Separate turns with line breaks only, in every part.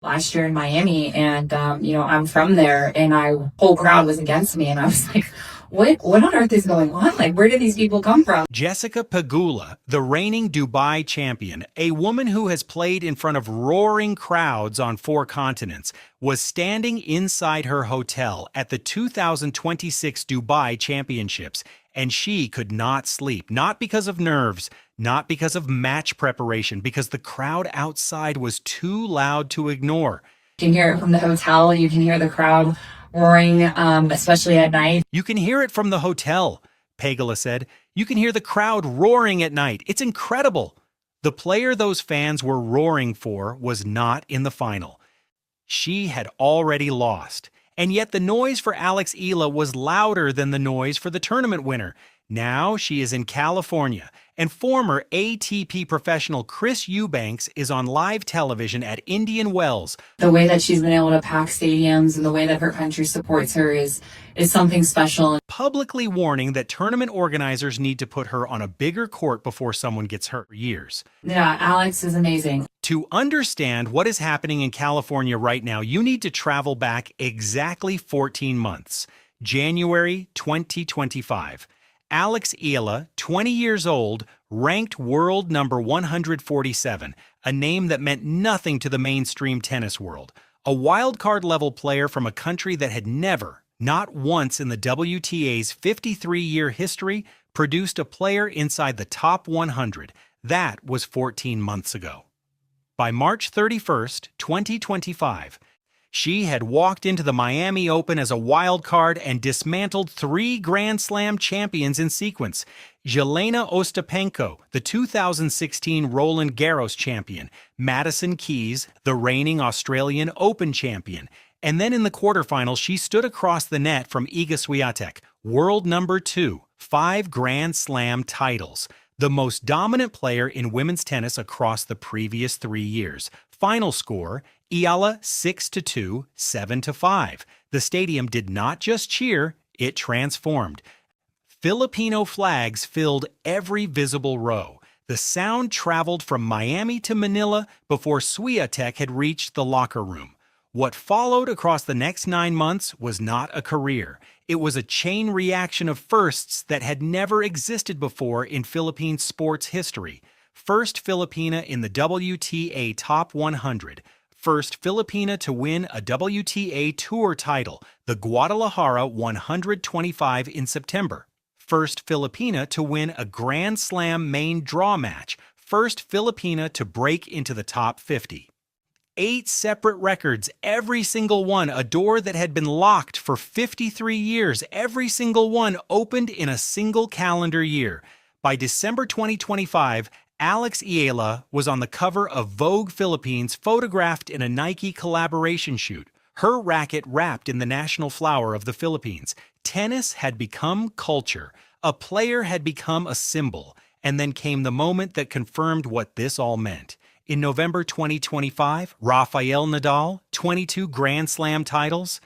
last year in Miami, and I'm from there, and whole crowd was against me, and I was like, what on earth is going on? Like, where did these people come from?
Jessica Pegula, the reigning Dubai champion, a woman who has played in front of roaring crowds on 4 continents, was standing inside her hotel at the 2026 Dubai Championships, and she could not sleep, not because of nerves, not because of match preparation, because the crowd outside was too loud to ignore.
You can hear it from the hotel. You can hear the crowd roaring, especially at night.
You can hear it from the hotel, Pegula said. You can hear the crowd roaring at night. It's incredible. The player those fans were roaring for was not in the final. She had already lost. And yet the noise for Alex Eala was louder than the noise for the tournament winner. Now she is in California, and former ATP professional Chris Eubanks is on live television at Indian Wells.
The way that she's been able to pack stadiums and the way that her country supports her is something special.
Publicly warning that tournament organizers need to put her on a bigger court before someone gets hurt for years.
Yeah, Alex is amazing.
To understand what is happening in California right now, you need to travel back exactly 14 months. January 2025. Alex Eala, 20 years old, ranked world number 147, a name that meant nothing to the mainstream tennis world. A wildcard level player from a country that had never, not once in the WTA's 53-year history, produced a player inside the top 100. That was 14 months ago. By March 31st, 2025, she had walked into the Miami Open as a wild card and dismantled 3 Grand Slam champions in sequence. Jelena Ostapenko, the 2016 Roland Garros champion, Madison Keys, the reigning Australian Open champion, and then in the quarterfinals she stood across the net from Iga Swiatek, world number 2, 5 Grand Slam titles, the most dominant player in women's tennis across the previous 3 years. Final score, Eala 6-2, 7-5. The stadium did not just cheer, it transformed. Filipino flags filled every visible row. The sound traveled from Miami to Manila before Swiatek had reached the locker room. What followed across the next 9 months was not a career. It was a chain reaction of firsts that had never existed before in Philippine sports history. First Filipina in the WTA Top 100. First Filipina to win a WTA Tour title, the Guadalajara 125 in September. First Filipina to win a Grand Slam main draw match. First Filipina to break into the top 50. 8 separate records, every single one a door that had been locked for 53 years, every single one opened in a single calendar year. By December 2025, Alex Eala was on the cover of Vogue Philippines, photographed in a Nike collaboration shoot, her racket wrapped in the national flower of the Philippines. Tennis had become culture. A player had become a symbol. And then came the moment that confirmed what this all meant. In November 2025, Rafael Nadal, 22 Grand Slam titles,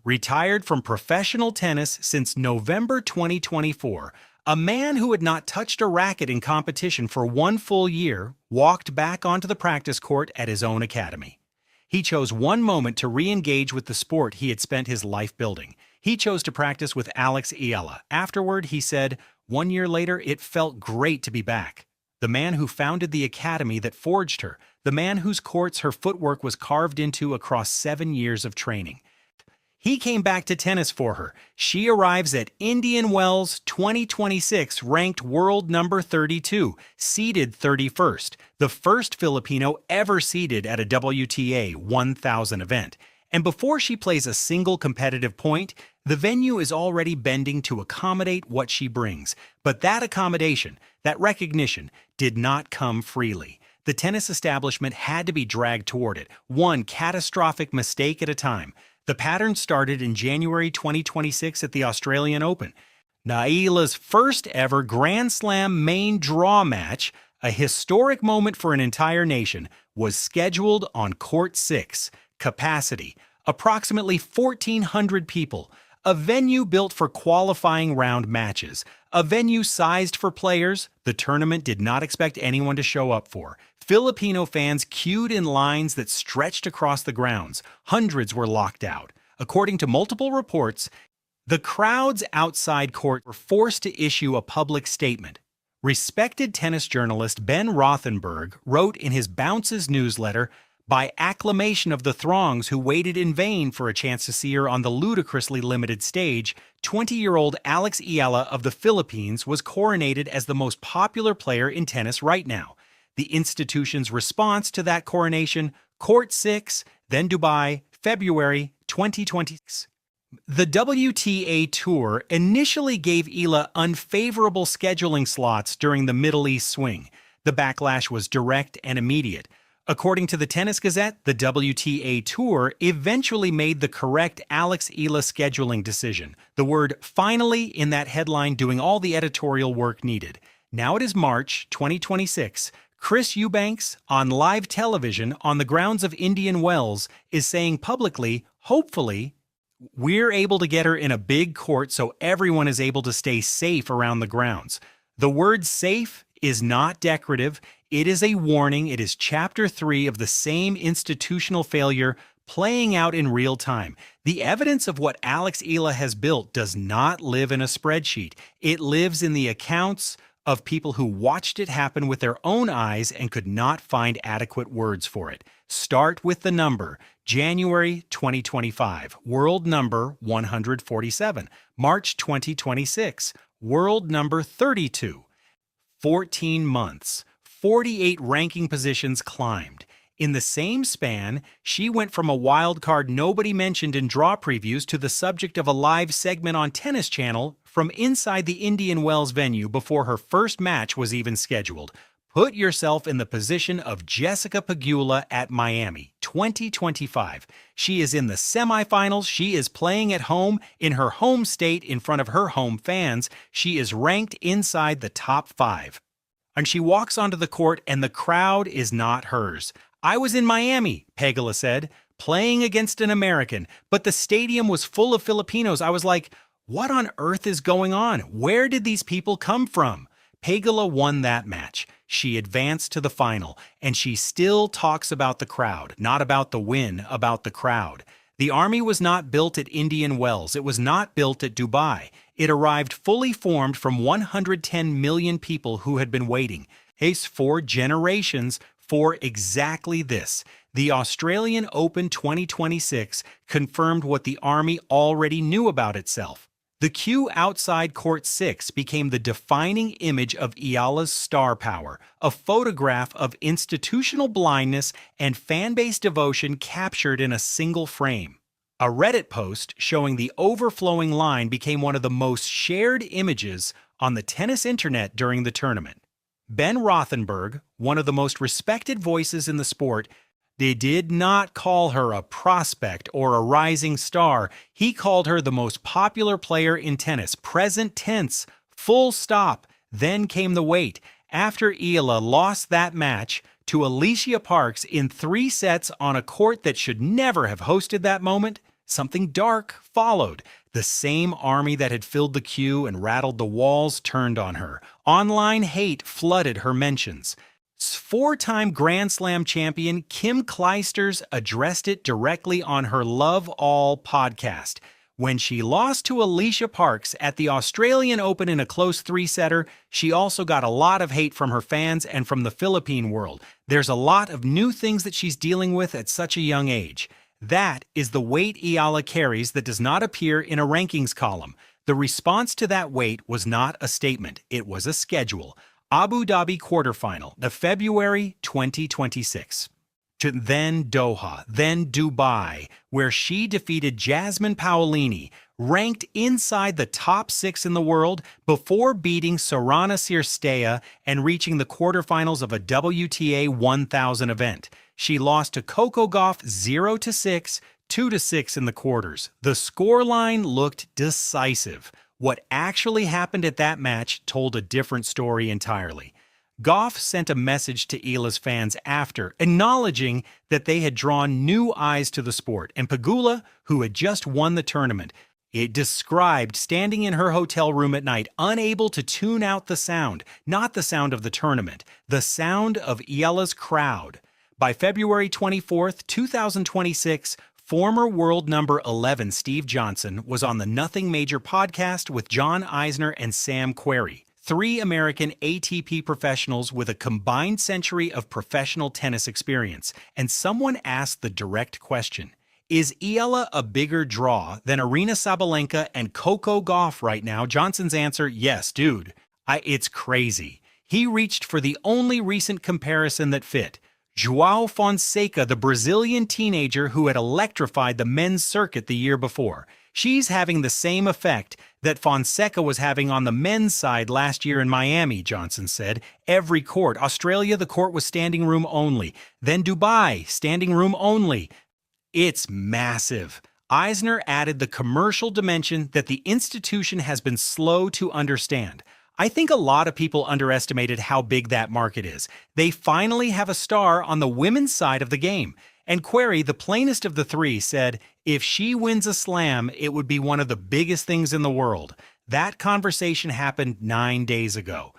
retired from professional tennis since November 2024. A man who had not touched a racket in competition for 1 full year walked back onto the practice court at his own academy. He chose one moment to re-engage with the sport he had spent his life building. He chose to practice with Alex Eala. Afterward, he said, 1 year later, it felt great to be back. The man who founded the academy that forged her, the man whose courts her footwork was carved into across 7 years of training. He came back to tennis for her. She arrives at Indian Wells 2026, ranked world number 32, seeded 31st, the first Filipino ever seeded at a WTA 1000 event. And before she plays a single competitive point, the venue is already bending to accommodate what she brings. But that accommodation, that recognition, did not come freely. The tennis establishment had to be dragged toward it, one catastrophic mistake at a time. The pattern started in January 2026 at the Australian Open. Eala's first ever Grand Slam main draw match, a historic moment for an entire nation, was scheduled on Court 6. Capacity, approximately 1,400 people. A venue built for qualifying round matches. A venue sized for players the tournament did not expect anyone to show up for. Filipino fans queued in lines that stretched across the grounds. Hundreds were locked out. According to multiple reports, the crowds outside court were forced to issue a public statement. Respected tennis journalist Ben Rothenberg wrote in his Bounces newsletter, by acclamation of the throngs who waited in vain for a chance to see her on the ludicrously limited stage, 20-year-old Alex Eala of the Philippines was coronated as the most popular player in tennis right now. The institution's response to that coronation, Court 6, then Dubai, February 2026. The WTA Tour initially gave Eala unfavorable scheduling slots during the Middle East swing. The backlash was direct and immediate. According to the Tennis Gazette, the WTA Tour eventually made the correct Alex Eala scheduling decision, the word finally in that headline doing all the editorial work needed. Now it is March 2026. Chris Eubanks, on live television on the grounds of Indian Wells, is saying publicly, hopefully, we're able to get her in a big court so everyone is able to stay safe around the grounds. The word safe is not decorative. It is a warning. It is Chapter 3 of the same institutional failure playing out in real time. The evidence of what Alex Eala has built does not live in a spreadsheet. It lives in the accounts of people who watched it happen with their own eyes and could not find adequate words for it. Start with the number. January 2025, world number 147. March 2026, world number 32. 14 months, 48 ranking positions climbed. In the same span, she went from a wild card nobody mentioned in draw previews to the subject of a live segment on Tennis Channel from inside the Indian Wells venue before her first match was even scheduled. Put yourself in the position of Jessica Pegula at Miami, 2025. She is in the semifinals. She is playing at home in her home state in front of her home fans. She is ranked inside the top 5. And she walks onto the court and the crowd is not hers. I was in Miami, Pegula said, playing against an American, but the stadium was full of Filipinos. I was like, what on earth is going on? Where did these people come from? Pegula won that match. She advanced to the final, and she still talks about the crowd, not about the win, about the crowd. The Army was not built at Indian Wells. It was not built at Dubai. It arrived fully formed from 110 million people who had been waiting. Ace for generations for exactly this. The Australian Open 2026 confirmed what the Army already knew about itself. The queue outside Court 6 became the defining image of Eala's star power, a photograph of institutional blindness and fan-base devotion captured in a single frame. A Reddit post showing the overflowing line became one of the most shared images on the tennis internet during the tournament. Ben Rothenberg, one of the most respected voices in the sport, they did not call her a prospect or a rising star. He called her the most popular player in tennis, present tense, full stop. Then came the wait. After Eala lost that match to Alicia Parks in 3 sets on a court that should never have hosted that moment, something dark followed. The same Army that had filled the queue and rattled the walls turned on her. Online hate flooded her mentions. 4-time Grand Slam champion Kim Clijsters addressed it directly on her Love All podcast. When she lost to Alicia Parks at the Australian Open in a close 3-setter, she also got a lot of hate from her fans and from the Philippine world. There's a lot of new things that she's dealing with at such a young age. That is the weight Eala carries that does not appear in a rankings column. The response to that weight was not a statement. It was a schedule. Abu Dhabi quarterfinal, the February 2026. Then Doha, then Dubai, where she defeated Jasmine Paolini, ranked inside the top 6 in the world before beating Sorana Cirstea and reaching the quarterfinals of a WTA 1000 event. She lost to Coco Gauff 0-6, 2-6 in the quarters. The scoreline looked decisive. What actually happened at that match told a different story entirely. Gauff sent a message to Eala's fans after, acknowledging that they had drawn new eyes to the sport, and Pegula, who had just won the tournament, It described standing in her hotel room at night, unable to tune out the sound, not the sound of the tournament, the sound of Eala's crowd. By February 24th, 2026, former world number 11 Steve Johnson was on the Nothing Major podcast with John Eisner and Sam Querrey, three American ATP professionals with a combined century of professional tennis experience. And someone asked the direct question, is Eala a bigger draw than Aryna Sabalenka and Coco Gauff right now? Johnson's answer, yes, dude. It's crazy. He reached for the only recent comparison that fit. João Fonseca, the Brazilian teenager who had electrified the men's circuit the year before. She's having the same effect that Fonseca was having on the men's side last year in Miami, Johnson said. Every court. Australia, the court was standing room only. Then Dubai, standing room only. It's massive. Eisner added the commercial dimension that the institution has been slow to understand. I think a lot of people underestimated how big that market is. They finally have a star on the women's side of the game. And Querrey, the plainest of the three, said, if she wins a slam, it would be one of the biggest things in the world. That conversation happened 9 days ago.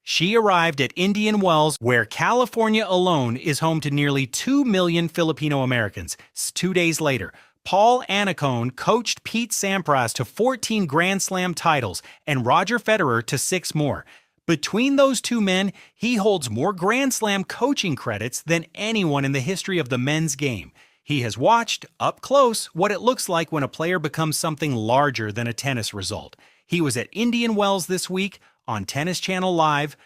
She arrived at Indian Wells, where California alone is home to nearly 2 million Filipino Americans. 2 days later, Paul Annacone coached Pete Sampras to 14 Grand Slam titles and Roger Federer to 6 more. Between those two men, he holds more Grand Slam coaching credits than anyone in the history of the men's game. He has watched, up close, what it looks like when a player becomes something larger than a tennis result. He was at Indian Wells this week on Tennis Channel Live,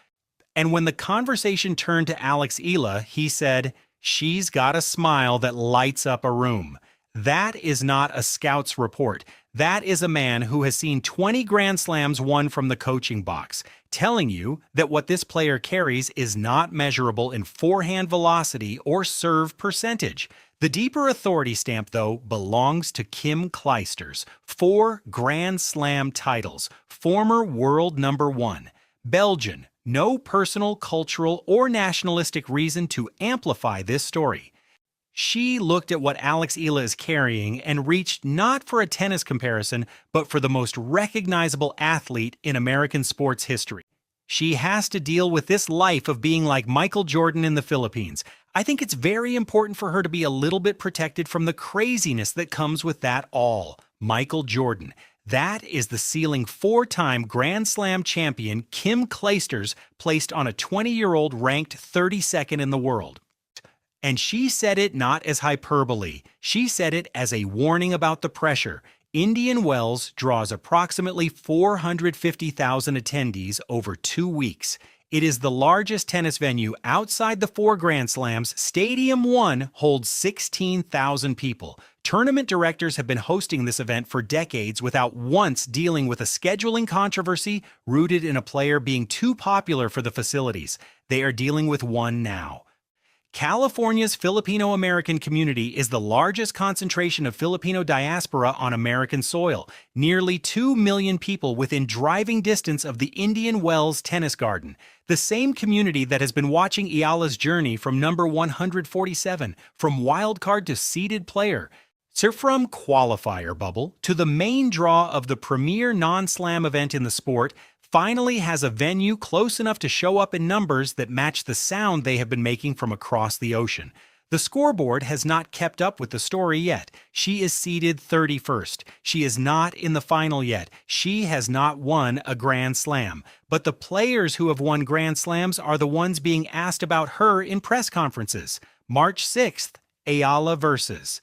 and when the conversation turned to Alex Eala, he said, she's got a smile that lights up a room. That is not a scout's report. That is a man who has seen 20 Grand Slams won from the coaching box, telling you that what this player carries is not measurable in forehand velocity or serve percentage. The deeper authority stamp, though, belongs to Kim Clijsters. 4 Grand Slam titles, former world number 1. Belgian, no personal, cultural, or nationalistic reason to amplify this story. She looked at what Alex Eala is carrying and reached not for a tennis comparison, but for the most recognizable athlete in American sports history. She has to deal with this life of being like Michael Jordan in the Philippines. I think it's very important for her to be a little bit protected from the craziness that comes with that all. Michael Jordan. That is the ceiling 4-time Grand Slam champion Kim Clijsters placed on a 20-year-old ranked 32nd in the world. And she said it not as hyperbole. She said it as a warning about the pressure. Indian Wells draws approximately 450,000 attendees over 2 weeks. It is the largest tennis venue outside the 4 Grand Slams. Stadium 1 holds 16,000 people. Tournament directors have been hosting this event for decades without once dealing with a scheduling controversy rooted in a player being too popular for the facilities. They are dealing with one now. California's Filipino American community is the largest concentration of Filipino diaspora on American soil. Nearly 2 million people within driving distance of the Indian Wells Tennis Garden. The same community that has been watching Eala's journey from number 147, from wildcard to seeded player. So from qualifier bubble to the main draw of the premier non-slam event in the sport, finally has a venue close enough to show up in numbers that match the sound they have been making from across the ocean. The scoreboard has not kept up with the story yet. She is seeded 31st. She is not in the final yet. She has not won a Grand Slam. But the players who have won Grand Slams are the ones being asked about her in press conferences. March 6th, Eala versus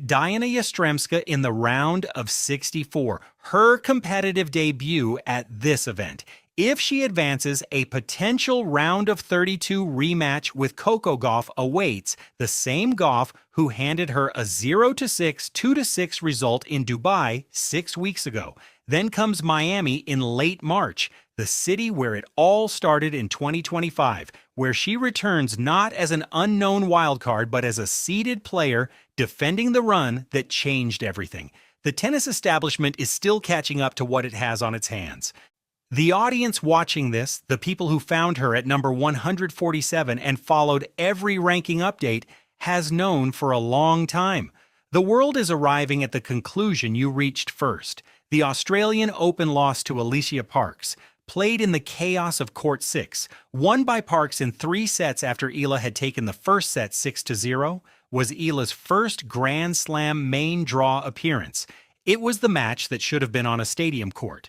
Diana Yastremska in the round of 64, her competitive debut at this event. If she advances, a potential round of 32 rematch with Coco Gauff awaits, the same Gauff who handed her a 0-6, 2-6 result in Dubai 6 weeks ago. Then comes Miami in late March, the city where it all started in 2025, where she returns not as an unknown wildcard but as a seeded player defending the run that changed everything. The tennis establishment is still catching up to what it has on its hands. The audience watching this, the people who found her at number 147 and followed every ranking update, has known for a long time. The world is arriving at the conclusion you reached first. The Australian Open loss to Alicia Parks, played in the chaos of Court 6, won by Parks in 3 sets after Eala had taken the first set 6-0, was Eala's first Grand Slam main draw appearance. It was the match that should have been on a stadium court.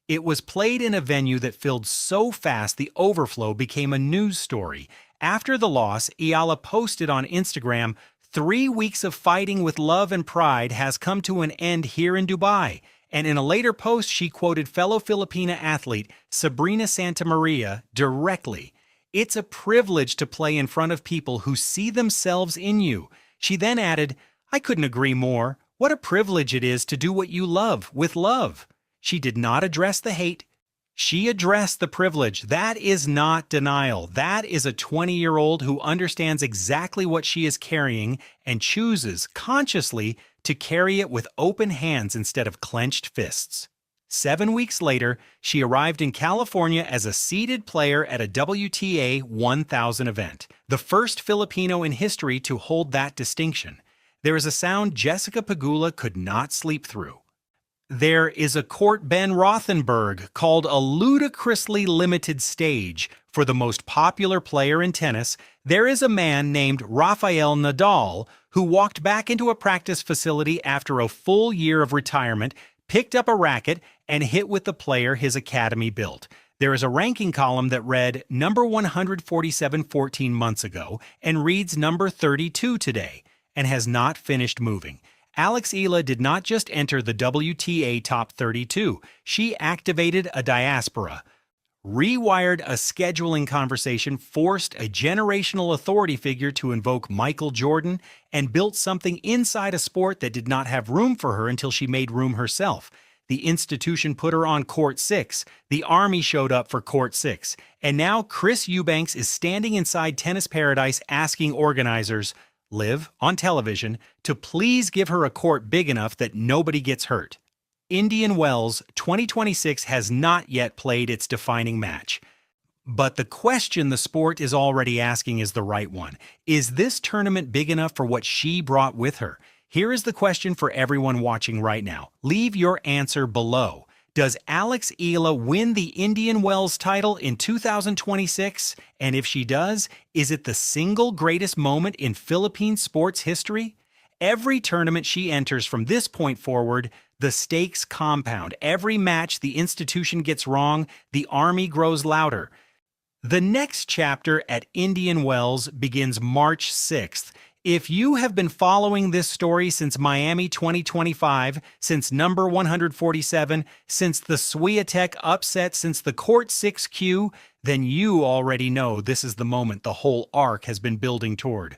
It was played in a venue that filled so fast the overflow became a news story. After the loss, Eala posted on Instagram, "3 weeks of fighting with love and pride has come to an end here in Dubai." And in a later post, she quoted fellow Filipina athlete Sabrina Santamaria directly. "It's a privilege to play in front of people who see themselves in you." She then added, "I couldn't agree more. What a privilege it is to do what you love with love." She did not address the hate. She addressed the privilege. That is not denial. That is a 20-year-old who understands exactly what she is carrying and chooses consciously to carry it with open hands instead of clenched fists. 7 weeks later, she arrived in California as a seeded player at a WTA 1000 event, the first Filipino in history to hold that distinction. There is a sound Jessica Pegula could not sleep through. There is a Court Ben Rothenberg called a ludicrously limited stage. For the most popular player in tennis, there is a man named Rafael Nadal who walked back into a practice facility after a full year of retirement, picked up a racket, and hit with the player his academy built. There is a ranking column that read number 147 14 months ago and reads number 32 today, and has not finished moving. Alex Eala did not just enter the WTA Top 32, she activated a diaspora, rewired a scheduling conversation, forced a generational authority figure to invoke Michael Jordan, and built something inside a sport that did not have room for her until she made room herself. The institution put her on Court 6, the Army showed up for Court 6, and now Chris Eubanks is standing inside Tennis Paradise asking organizers, live on television, to please give her a court big enough that nobody gets hurt. Indian Wells 2026 has not yet played its defining match. But the question the sport is already asking is the right one. Is this tournament big enough for what she brought with her? Here is the question for everyone watching right now. Leave your answer below. Does Alex Eala win the Indian Wells title in 2026? And if she does, is it the single greatest moment in Philippine sports history? Every tournament she enters from this point forward, the stakes compound. Every match the institution gets wrong, the Army grows louder. The next chapter at Indian Wells begins March 6th. If you have been following this story since Miami 2025, since number 147, since the Swiatek upset, since the Court 6Q, then you already know this is the moment the whole arc has been building toward.